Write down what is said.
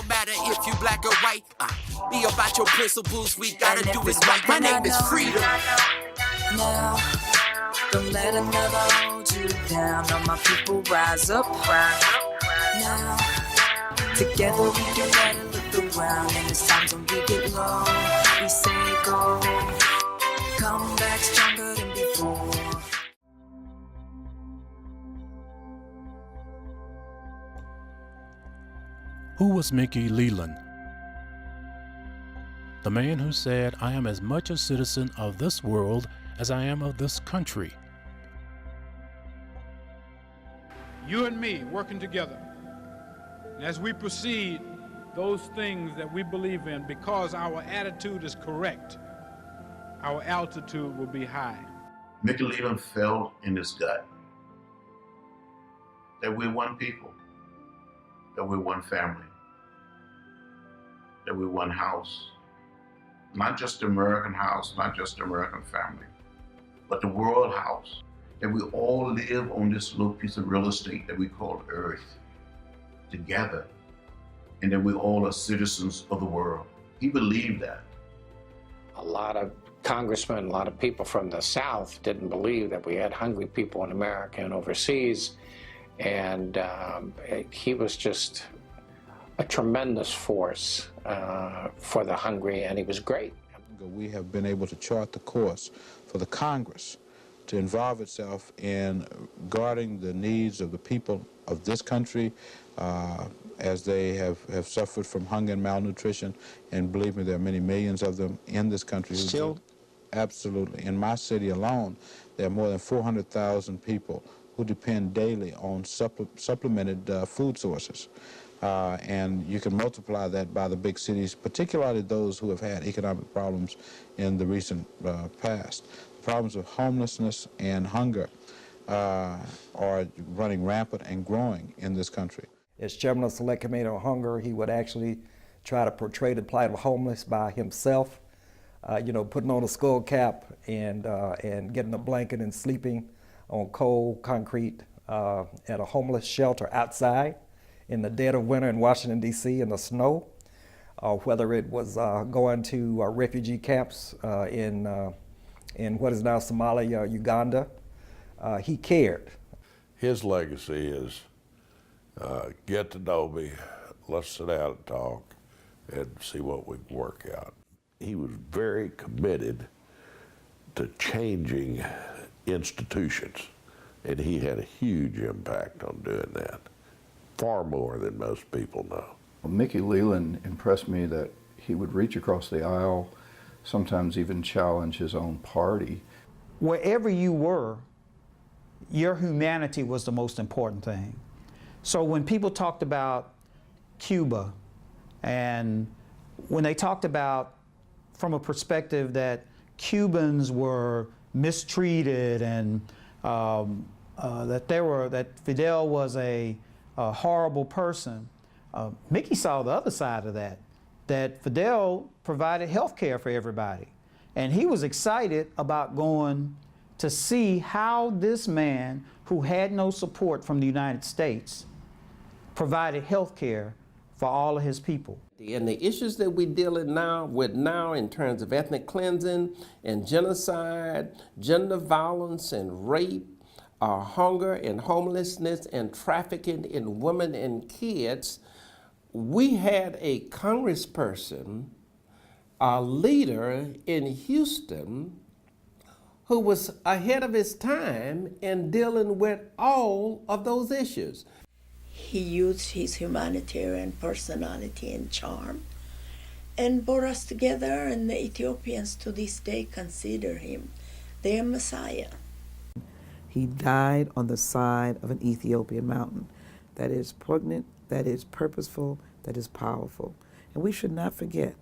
matter if you black or white. Be about your principles, we gotta do is right. My name is freedom. Now, don't let another hold you down. All my people rise up, rise up. Now, together we can better look around. And it's times when we get low, we say go. Come back stronger than before. Who was Mickey Leland? The man who said, "I am as much a citizen of this world as I am of this country." You and me working together. And as we proceed, those things that we believe in, because our attitude is correct, our altitude will be high. Mickey Leland felt in his gut that we're one people, that we're one family, that we're one house. Not just the American house, not just the American family, but the world house. That we all live on this little piece of real estate that we call Earth together, and that we all are citizens of the world. He believed that. A lot of congressmen, a lot of people from the South didn't believe that we had hungry people in America and overseas, and he was just a tremendous force for the hungry, and he was great. We have been able to chart the course for the Congress to involve itself in guarding the needs of the people of this country as they have suffered from hunger and malnutrition. And believe me, there are many millions of them in this country. Still? Absolutely. In my city alone, there are more than 400,000 people who depend daily on supplemented food sources. And you can multiply that by the big cities, particularly those who have had economic problems in the recent past. Problems of homelessness and hunger are running rampant and growing in this country. As chairman of the Select Committee on Hunger, he would actually try to portray the plight of homeless by himself, putting on a skull cap and getting a blanket and sleeping on cold concrete at a homeless shelter outside in the dead of winter in Washington, D.C. in the snow, whether it was going to refugee camps in what is now Somalia, Uganda. He cared. His legacy is get to know me, let's sit down and talk and see what we can work out. He was very committed to changing institutions, and he had a huge impact on doing that, far more than most people know. Well, Mickey Leland impressed me that he would reach across the aisle, sometimes even challenge his own party. Wherever you were, your humanity was the most important thing. So when people talked about Cuba, and when they talked about from a perspective that Cubans were mistreated and that Fidel was a horrible person, Mickey saw the other side of that Fidel provided health care for everybody. And he was excited about going to see how this man, who had no support from the United States, provided health care for all of his people. And the issues that we're dealing with now in terms of ethnic cleansing and genocide, gender violence and rape, hunger and homelessness and trafficking in women and kids, we had a congressperson, a leader in Houston, who was ahead of his time in dealing with all of those issues. He used his humanitarian personality and charm and brought us together, and the Ethiopians to this day consider him their Messiah. He died on the side of an Ethiopian mountain that is poignant, that is purposeful, that is powerful. And we should not forget